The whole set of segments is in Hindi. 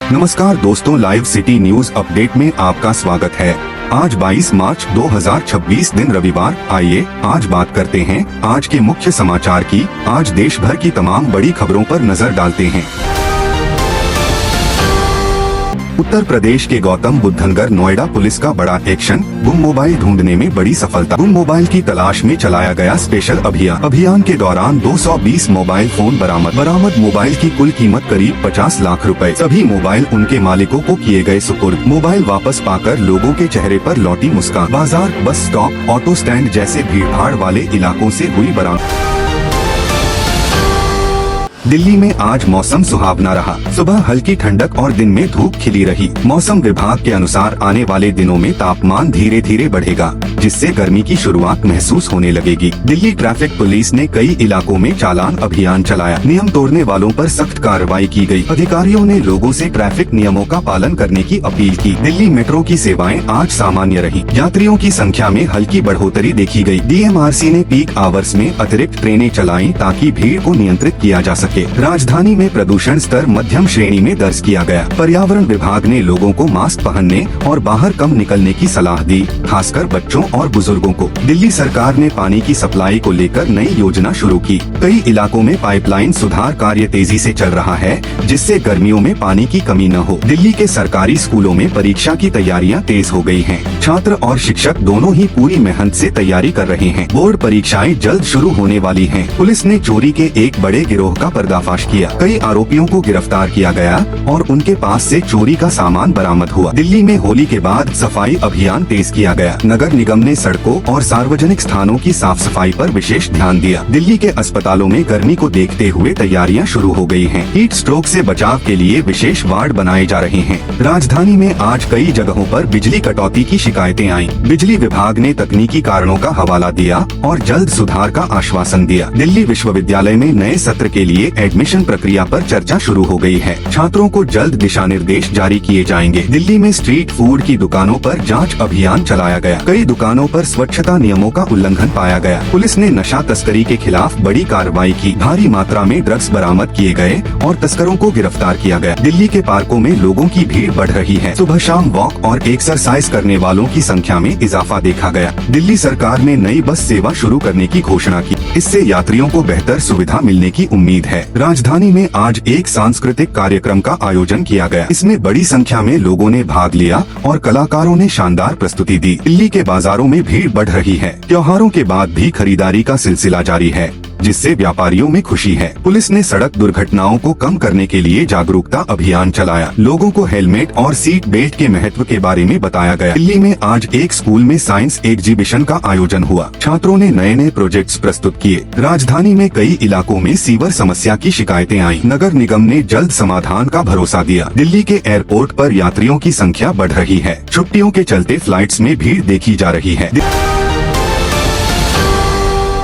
नमस्कार दोस्तों, लाइव सिटी न्यूज अपडेट में आपका स्वागत है। आज 22 मार्च 2026 दिन रविवार। आइए आज बात करते हैं आज के मुख्य समाचार की। आज देश भर की तमाम बड़ी खबरों पर नजर डालते हैं। उत्तर प्रदेश के गौतम बुद्ध नगर नोएडा पुलिस का बड़ा एक्शन, गुम मोबाइल ढूंढने में बड़ी सफलता। गुम मोबाइल की तलाश में चलाया गया स्पेशल अभियान के दौरान 220 मोबाइल फोन बरामद मोबाइल की कुल कीमत करीब 50 लाख रुपए। सभी मोबाइल उनके मालिकों को किए गए सुपुर्द। मोबाइल वापस पाकर लोगों के चेहरे पर लौटी मुस्कान। बाजार, बस स्टॉप, ऑटो स्टैंड जैसे भीड़भाड़ वाले इलाकों से हुई बरामद। दिल्ली में आज मौसम सुहावना रहा। सुबह हल्की ठंडक और दिन में धूप खिली रही। मौसम विभाग के अनुसार आने वाले दिनों में तापमान धीरे धीरे बढ़ेगा, जिससे गर्मी की शुरुआत महसूस होने लगेगी। दिल्ली ट्रैफिक पुलिस ने कई इलाकों में चालान अभियान चलाया। नियम तोड़ने वालों पर सख्त कार्रवाई की गई। अधिकारियों ने लोगों से ट्रैफिक नियमों का पालन करने की अपील की। दिल्ली मेट्रो की सेवाएं आज सामान्य रही। यात्रियों की संख्या में हल्की बढ़ोतरी देखी गई। DMRC ने पीक आवर्स में अतिरिक्त ट्रेनें चलाई ताकि भीड़ को नियंत्रित किया जा सके। राजधानी में प्रदूषण स्तर मध्यम श्रेणी में दर्ज किया गया। पर्यावरण विभाग ने लोगों को मास्क पहनने और बाहर कम निकलने की सलाह दी, खासकर बच्चों और बुजुर्गों को। दिल्ली सरकार ने पानी की सप्लाई को लेकर नई योजना शुरू की। कई इलाकों में पाइपलाइन सुधार कार्य तेजी से चल रहा है, जिससे गर्मियों में पानी की कमी न हो। दिल्ली के सरकारी स्कूलों में परीक्षा की तैयारियां तेज हो गई हैं। छात्र और शिक्षक दोनों ही पूरी मेहनत से तैयारी कर रहे हैं। बोर्ड परीक्षाएं जल्द शुरू होने वाली हैं। पुलिस ने चोरी के एक बड़े गिरोह का पर्दाफाश किया। कई आरोपियों को गिरफ्तार किया गया और उनके पास से चोरी का सामान बरामद हुआ। दिल्ली में होली के बाद सफाई अभियान तेज किया गया। नगर निगम ने सड़कों और सार्वजनिक स्थानों की साफ सफाई पर विशेष ध्यान दिया। दिल्ली के अस्पतालों में गर्मी को देखते हुए तैयारियां शुरू हो गई हैं। हीट स्ट्रोक से बचाव के लिए विशेष वार्ड बनाए जा रहे हैं। राजधानी में आज कई जगहों पर बिजली कटौती की शिकायतें आईं। बिजली विभाग ने तकनीकी कारणों का हवाला दिया और जल्द सुधार का आश्वासन दिया। दिल्ली विश्वविद्यालय में नए सत्र के लिए एडमिशन प्रक्रिया पर चर्चा शुरू हो गई है। छात्रों को जल्द दिशा निर्देश जारी किए जाएंगे। दिल्ली में स्ट्रीट फूड की दुकानों पर जांच अभियान चलाया गया। कई दुकानों पर स्वच्छता नियमों का उल्लंघन पाया गया। पुलिस ने नशा तस्करी के खिलाफ बड़ी कार्रवाई की। भारी मात्रा में ड्रग्स बरामद किए गए और तस्करों को गिरफ्तार किया गया। दिल्ली के पार्कों में लोगों की भीड़ बढ़ रही है। सुबह शाम वॉक और एक्सरसाइज करने वालों की संख्या में इजाफा देखा गया। दिल्ली सरकार ने नई बस सेवा शुरू करने की घोषणा की। इससे यात्रियों को बेहतर सुविधा मिलने की उम्मीद है। राजधानी में आज एक सांस्कृतिक कार्यक्रम का आयोजन किया गया। इसमें बड़ी संख्या में लोगों ने भाग लिया और कलाकारों ने शानदार प्रस्तुति दी। दिल्ली के बाजारों में भीड़ बढ़ रही है। त्योहारों के बाद भी खरीदारी का सिलसिला जारी है, जिससे व्यापारियों में खुशी है। पुलिस ने सड़क दुर्घटनाओं को कम करने के लिए जागरूकता अभियान चलाया। लोगों को हेलमेट और सीट बेल्ट के महत्व के बारे में बताया गया। दिल्ली में आज एक स्कूल में साइंस एग्जीबिशन का आयोजन हुआ। छात्रों ने नए नए प्रोजेक्ट्स प्रस्तुत किए। राजधानी में कई इलाकों में सीवर समस्या की शिकायतें आईं। नगर निगम ने जल्द समाधान का भरोसा दिया। दिल्ली के एयरपोर्ट पर यात्रियों की संख्या बढ़ रही है। छुट्टियों के चलते फ्लाइट्स में भीड़ देखी जा रही है।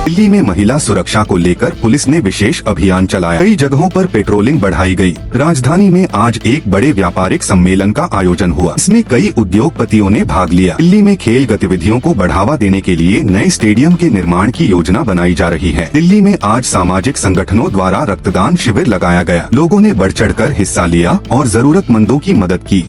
दिल्ली में महिला सुरक्षा को लेकर पुलिस ने विशेष अभियान चलाया। कई जगहों पर पेट्रोलिंग बढ़ाई गई। राजधानी में आज एक बड़े व्यापारिक सम्मेलन का आयोजन हुआ। इसमें कई उद्योगपतियों ने भाग लिया। दिल्ली में खेल गतिविधियों को बढ़ावा देने के लिए नए स्टेडियम के निर्माण की योजना बनाई जा रही है। दिल्ली में आज सामाजिक संगठनों द्वारा रक्तदान शिविर लगाया गया। लोगों ने बढ़ चढ़कर हिस्सा लिया और जरूरतमंदों की मदद की।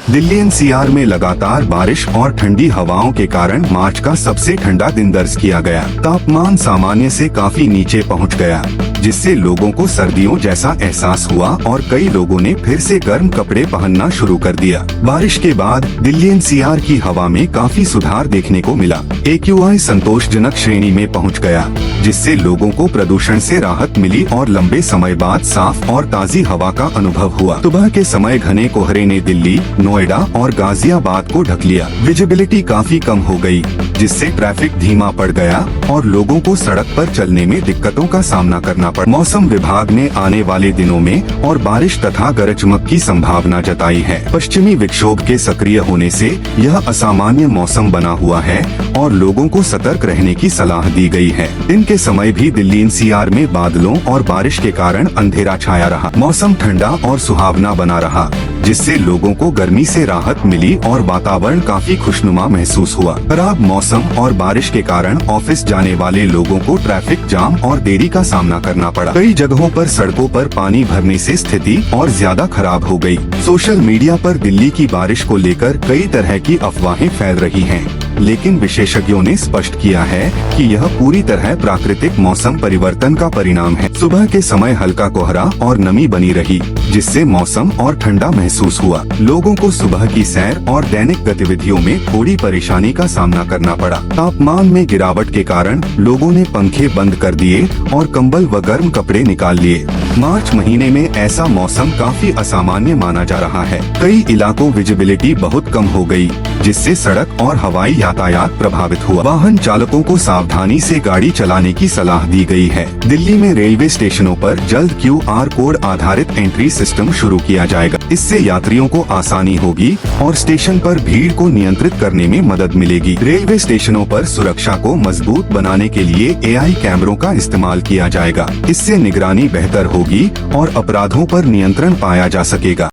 दिल्ली NCR में लगातार बारिश और ठंडी हवाओं के कारण मार्च का सबसे ठंडा दिन दर्ज किया गया। तापमान सामान्य से काफी नीचे पहुंच गया, जिससे लोगों को सर्दियों जैसा एहसास हुआ और कई लोगों ने फिर से गर्म कपड़े पहनना शुरू कर दिया। बारिश के बाद दिल्ली NCR की हवा में काफी सुधार देखने को मिला। AQI संतोषजनक श्रेणी में पहुंच गया, जिससे लोगों को प्रदूषण से राहत मिली और लंबे समय बाद साफ और ताजी हवा का अनुभव हुआ। सुबह के समय घने कोहरे ने दिल्ली, नोएडा और गाजियाबाद को ढक लिया। विजिबिलिटी काफी कम हो गई, जिससे ट्रैफिक धीमा पड़ गया और लोगों को सड़क पर चलने में दिक्कतों का सामना करना पड़ा। मौसम विभाग ने आने वाले दिनों में और बारिश तथा गरज चमक की संभावना जताई है। पश्चिमी विक्षोभ के सक्रिय होने से यह असामान्य मौसम बना हुआ है और लोगों को सतर्क रहने की सलाह दी गई है। दिन के समय भी दिल्ली NCR में बादलों और बारिश के कारण अंधेरा छाया रहा। मौसम ठंडा और सुहावना बना रहा। जिससे लोगों को गर्मी से राहत मिली और वातावरण काफी खुशनुमा महसूस हुआ। खराब मौसम और बारिश के कारण ऑफिस जाने वाले लोगों को ट्रैफिक जाम और देरी का सामना करना पड़ा। कई जगहों पर सड़कों पर पानी भरने से स्थिति और ज्यादा खराब हो गई। सोशल मीडिया पर दिल्ली की बारिश को लेकर कई तरह की अफवाहें फैल रही हैं, लेकिन विशेषज्ञों ने स्पष्ट किया है कि यह पूरी तरह प्राकृतिक मौसम परिवर्तन का परिणाम है। सुबह के समय हल्का कोहरा और नमी बनी रही, जिससे मौसम और ठंडा महसूस हुआ। लोगों को सुबह की सैर और दैनिक गतिविधियों में थोड़ी परेशानी का सामना करना पड़ा। तापमान में गिरावट के कारण लोगों ने पंखे बंद कर दिए और कंबल व गर्म कपड़े निकाल लिए। मार्च महीने में ऐसा मौसम काफी असामान्य माना जा रहा है। कई इलाकों विजिबिलिटी बहुत कम हो गई, जिससे सड़क और हवाई यातायात प्रभावित हुआ। वाहन चालकों को सावधानी से गाड़ी चलाने की सलाह दी गई है। दिल्ली में रेलवे स्टेशनों पर जल्द QR कोड आधारित एंट्री सिस्टम शुरू किया जाएगा। इससे यात्रियों को आसानी होगी और स्टेशन पर भीड़ को नियंत्रित करने में मदद मिलेगी। रेलवे स्टेशनों पर सुरक्षा को मजबूत बनाने के लिए AI कैमरों का इस्तेमाल किया जाएगा। इससे निगरानी बेहतर होगी और अपराधों पर नियंत्रण पाया जा सकेगा।